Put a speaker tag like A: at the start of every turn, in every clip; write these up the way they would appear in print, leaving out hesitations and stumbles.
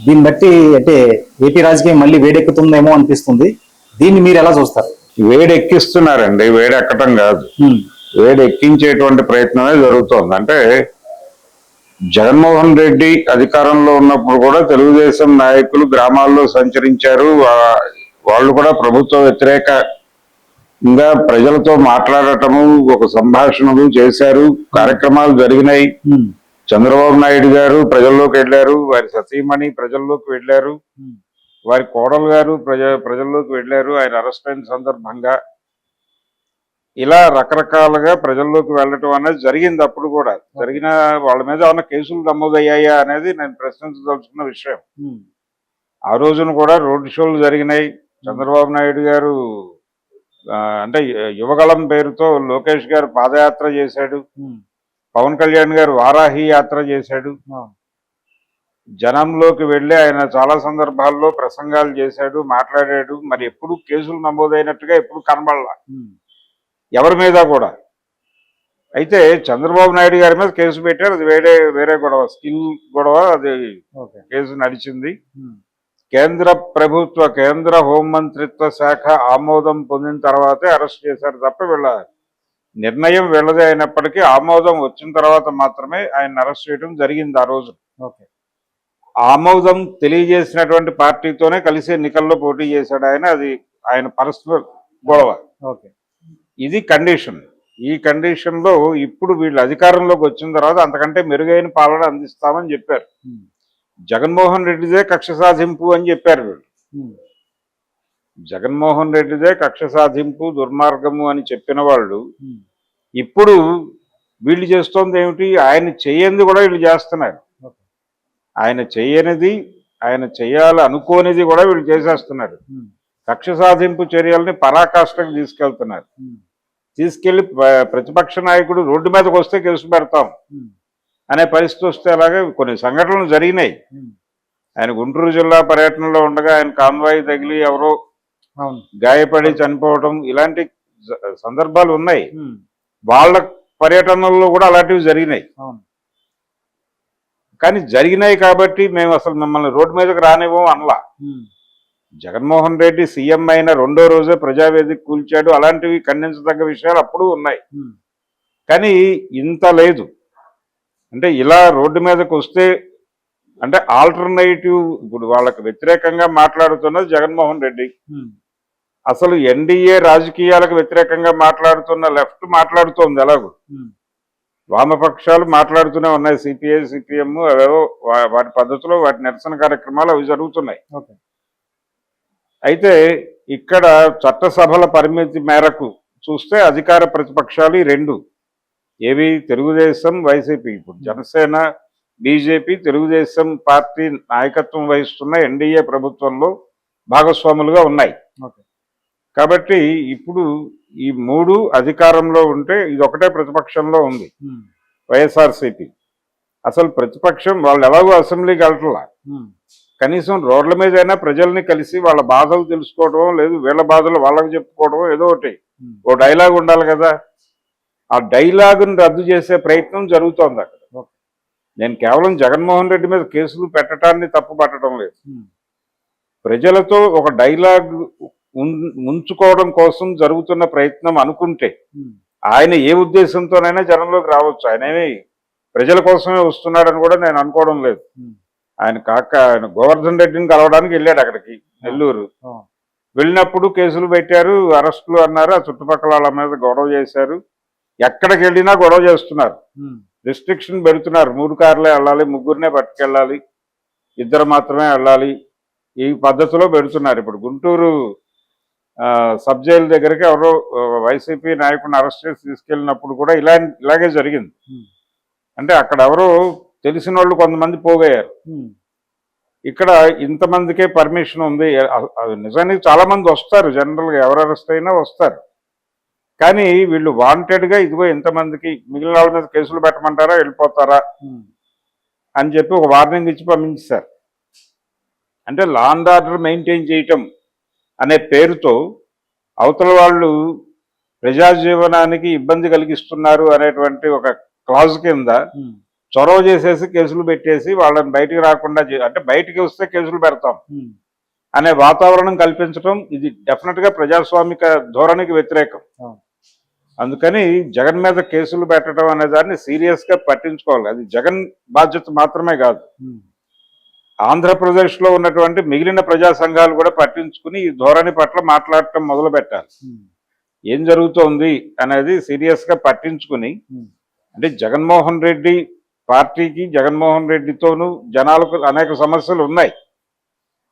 A: దీన్ని బట్టి అంటే ఏపీ రాజకీయం మళ్ళీ వేడెక్కుతుందేమో అనిపిస్తుంది. దీన్ని మీరు ఎలా చూస్తారు?
B: వేడెక్కిస్తున్నారండి, వేడెక్కటం కాదు, వేడెక్కించేటువంటి ప్రయత్నమే జరుగుతోంది. అంటే జగన్మోహన్ రెడ్డి అధికారంలో ఉన్నప్పుడు కూడా తెలుగుదేశం నాయకులు గ్రామాల్లో సంచరించారు. వాళ్ళు కూడా ప్రభుత్వ వ్యతిరేకంగా ప్రజలతో మాట్లాడటము, ఒక సంభాషణలు చేశారు, కార్యక్రమాలు జరిగినాయి. చంద్రబాబు నాయుడు గారు ప్రజల్లోకి వెళ్ళారు, వారి సతీమణి ప్రజల్లోకి వెళ్ళారు, వారి కోడలు గారు ప్రజల్లోకి వెళ్ళారు ఆయన అరెస్ట్ అయిన సందర్భంగా. ఇలా రకరకాలుగా ప్రజల్లోకి వెళ్ళటం అనేది జరిగింది. అప్పుడు కూడా జరిగిన వాళ్ళ మీద ఏమైనా కేసులు నమోదయ్యాయా అనేది నేను ప్రశ్నించదలుచుకున్న విషయం. ఆ రోజున కూడా రోడ్ షోలు జరిగినాయి. చంద్రబాబు నాయుడు గారు అంటే యువగళం పేరుతో లోకేష్ గారు పాదయాత్ర చేశాడు, పవన్ కళ్యాణ్ గారు వారాహి యాత్ర చేశాడు, జనంలోకి వెళ్ళి ఆయన చాలా సందర్భాల్లో ప్రసంగాలు చేశాడు, మాట్లాడాడు. మరి ఎప్పుడు కేసులు నమోదైనట్టుగా ఎప్పుడు కనబడలా ఎవరి మీద కూడా. అయితే చంద్రబాబు నాయుడు గారి మీద కేసు పెట్టారు, అది వేరే గొడవ, స్కిల్ గొడవ, అది కేసు నడిచింది. కేంద్ర హోంమంత్రిత్వ శాఖ ఆమోదం పొందిన తర్వాతే అరెస్ట్ చేశారు తప్ప వీళ్ళ నిర్ణయం వీళ్ళదే అయినప్పటికీ ఆమోదం వచ్చిన తర్వాత మాత్రమే ఆయన అరెస్ట్ చేయడం జరిగింది. ఆ రోజు ఆమోదం తెలియజేసినటువంటి పార్టీతోనే కలిసి ఎన్నికల్లో పోటీ చేశాడు ఆయన. అది ఆయన పర్సనల్ గొడవ. ఇది కండిషన్. ఈ కండిషన్ లో ఇప్పుడు వీళ్ళు అధికారంలోకి వచ్చిన తర్వాత అంతకంటే మెరుగైన పాలన అందిస్తామని చెప్పారు. జగన్మోహన్ రెడ్డిదే కక్ష సాధింపు అని చెప్పారు వీళ్ళు. జగన్మోహన్ రెడ్డిదే కక్ష సాధింపు, దుర్మార్గము అని చెప్పిన వాళ్ళు ఇప్పుడు వీళ్ళు చేస్తోంది ఏమిటి? ఆయన చేయనిది కూడా వీళ్ళు చేస్తున్నారు. ఆయన చేయనిది, ఆయన చేయాలి అనుకోనిది కూడా వీళ్ళు చేసేస్తున్నారు. కక్ష సాధింపు చర్యల్ని పరాకాష్ఠకు తీసుకెళ్తున్నారు. తీసుకెళ్లి ప్రతిపక్ష నాయకుడు రోడ్డు మీదకి వస్తే కేసు పెడతాం అనే పరిస్థితి వస్తే అలాగే కొన్ని సంఘటనలు జరిగినాయి. ఆయన గుంటూరు జిల్లా పర్యటనలో ఉండగా ఆయన కాన్వాయ్ తగిలి ఎవరో గాయపడి చనిపోవడం, ఇలాంటి సందర్భాలు ఉన్నాయి. వాళ్ళ పర్యటనల్లో కూడా అలాంటివి జరిగినాయి. కానీ జరిగినాయి కాబట్టి మేము అసలు మిమ్మల్ని రోడ్డు మీదకి రానివ్వం అనలా. జగన్మోహన్ రెడ్డి సీఎం అయిన రెండో రోజే ప్రజావేదిక కూల్చాడు. అలాంటివి ఖండించదగ్గ విషయాలు అప్పుడు ఉన్నాయి. కానీ ఇంత లేదు. అంటే ఇలా రోడ్డు మీదకి వస్తే అంటే ఆల్టర్నేటివ్, ఇప్పుడు వాళ్ళకి వ్యతిరేకంగా మాట్లాడుతున్నది జగన్మోహన్ రెడ్డి. అసలు ఎన్డీఏ రాజకీయాలకు వ్యతిరేకంగా మాట్లాడుతున్న లెఫ్ట్ మాట్లాడుతోంది ఎలాగో. వామపక్షాలు మాట్లాడుతూనే ఉన్నాయి, సిపిఐ సిపిఎం అవేవో వాటి పద్ధతిలో వాటి నిరసన కార్యక్రమాలు అవి జరుగుతున్నాయి. అయితే ఇక్కడ చట్టసభల పరిమితి మేరకు చూస్తే అధికార ప్రతిపక్షాలు ఈ రెండు ఏవి, తెలుగుదేశం వైసీపీ, ఇప్పుడు జనసేన బీజేపీ తెలుగుదేశం పార్టీ నాయకత్వం వహిస్తున్న ఎన్డీఏ ప్రభుత్వంలో భాగస్వాములుగా ఉన్నాయి. కాబట్టి ఇప్పుడు ఈ మూడు అధికారంలో ఉంటే ఇది ఒకటే ప్రతిపక్షంలో ఉంది వైఎస్ఆర్సీపీ. అసలు ప్రతిపక్షం వాళ్ళు ఎలాగో అసెంబ్లీకి వెళ్ళట్లా, కనీసం రోడ్ల మీదైనా ప్రజల్ని కలిసి వాళ్ళ బాధలు తెలుసుకోవడం, లేదు వీళ్ళ బాధలు వాళ్ళకి చెప్పుకోవడం, ఏదో ఒకటి ఓ డైలాగ్ ఉండాలి కదా. ఆ డైలాగుని రద్దు చేసే ప్రయత్నం జరుగుతోంది అక్కడ. నేను కేవలం జగన్మోహన్ రెడ్డి మీద కేసులు పెట్టడాన్ని తప్పు పట్టడం లేదు, ప్రజలతో ఒక డైలాగ్ ఉంచుకోవడం కోసం జరుగుతున్న ప్రయత్నం అనుకుంటే ఆయన ఏ ఉద్దేశంతోనైనా జనంలోకి రావచ్చు. ఆయనేమి ప్రజల కోసమే వస్తున్నాడని కూడా నేను అనుకోవడం లేదు. ఆయన గోవర్ధన్ రెడ్డిని కలవడానికి వెళ్ళాడు అక్కడికి, నెల్లూరు. వెళ్ళినప్పుడు కేసులు పెట్టారు, అరెస్టులు అన్నారు, ఆ చుట్టుపక్కల వాళ్ళ మీద గొడవ చేశారు. ఎక్కడికి వెళ్ళినా గొడవ చేస్తున్నారు, రిస్ట్రిక్షన్ పెడుతున్నారు. 3 కార్లే వెళ్ళాలి, 3గురినే పట్టుకెళ్ళాలి, 2 మాత్రమే వెళ్ళాలి, ఈ పద్ధతిలో పెడుతున్నారు. ఇప్పుడు గుంటూరు సబ్ జైలు దగ్గరికి ఎవరో వైసీపీ నాయకుడిని అరెస్ట్ చేసి తీసుకెళ్ళినప్పుడు కూడా ఇలాగే జరిగింది. అంటే అక్కడ ఎవరో తెలిసిన వాళ్ళు కొంతమంది పోగయ్యారు. ఇక్కడ ఇంతమందికే పర్మిషన్ ఉంది. నిజానికి చాలా మంది వస్తారు, జనరల్గా ఎవరు అరెస్ట్ అయినా వస్తారు. కానీ వీళ్ళు వాంటెడ్గా ఇదిగో ఇంతమందికి, మిగిలిన వాళ్ళ మీద కేసులు పెట్టమంటారా, వెళ్ళిపోతారా అని చెప్పి ఒక వార్నింగ్ ఇచ్చి పంపించారు. అంటే లా అండ్ ఆర్డర్ మెయింటైన్ చేయటం అనే పేరుతో అవతల వాళ్ళు ప్రజాజీవనానికి ఇబ్బంది కలిగిస్తున్నారు అనేటువంటి ఒక క్లాజ్ కింద చొరవ చేసేసి కేసులు పెట్టేసి వాళ్ళని బయటికి రాకుండా అంటే బయటికి వస్తే కేసులు పెడతాం అనే వాతావరణం కల్పించడం ఇది డెఫినెట్గా ప్రజాస్వామిక ధోరణికి వ్యతిరేకం. అందుకని జగన్ మీద కేసులు పెట్టడం అనే దాన్ని సీరియస్గా పట్టించుకోవాలి. అది జగన్ బాధ్యత మాత్రమే కాదు, ఆంధ్రప్రదేశ్లో ఉన్నటువంటి మిగిలిన ప్రజా సంఘాలు కూడా పట్టించుకుని ఈ ధోరణి పట్ల మాట్లాడటం మొదలు పెట్టాలి. ఏం జరుగుతోంది అనేది సీరియస్గా పట్టించుకుని, అంటే జగన్మోహన్ రెడ్డి పార్టీకి జగన్మోహన్ రెడ్డితోనూ జనాలకు అనేక సమస్యలు ఉన్నాయి.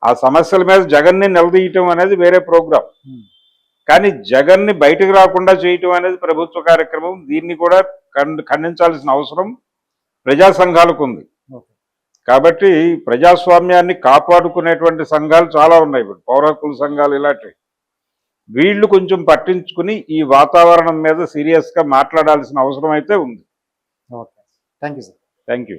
B: ఆ సమస్యల మీద జగన్ని నిలదీయటం అనేది వేరే ప్రోగ్రాం, కానీ జగన్ని బయటకు రాకుండా చేయటం అనేది ప్రభుత్వ కార్యక్రమం. దీన్ని కూడా ఖండించాల్సిన అవసరం ప్రజా సంఘాలకు ఉంది. కాబట్టి ప్రజాస్వామ్యాన్ని కాపాడుకునేటువంటి సంఘాలు చాలా ఉన్నాయి, ఇప్పుడు పౌర హక్కుల సంఘాలు ఇలాంటివి. వీళ్ళు కొంచెం పట్టించుకుని ఈ వాతావరణం మీద సీరియస్గా మాట్లాడాల్సిన అవసరం అయితే ఉంది.
A: Okay, thank you sir.
B: Thank you.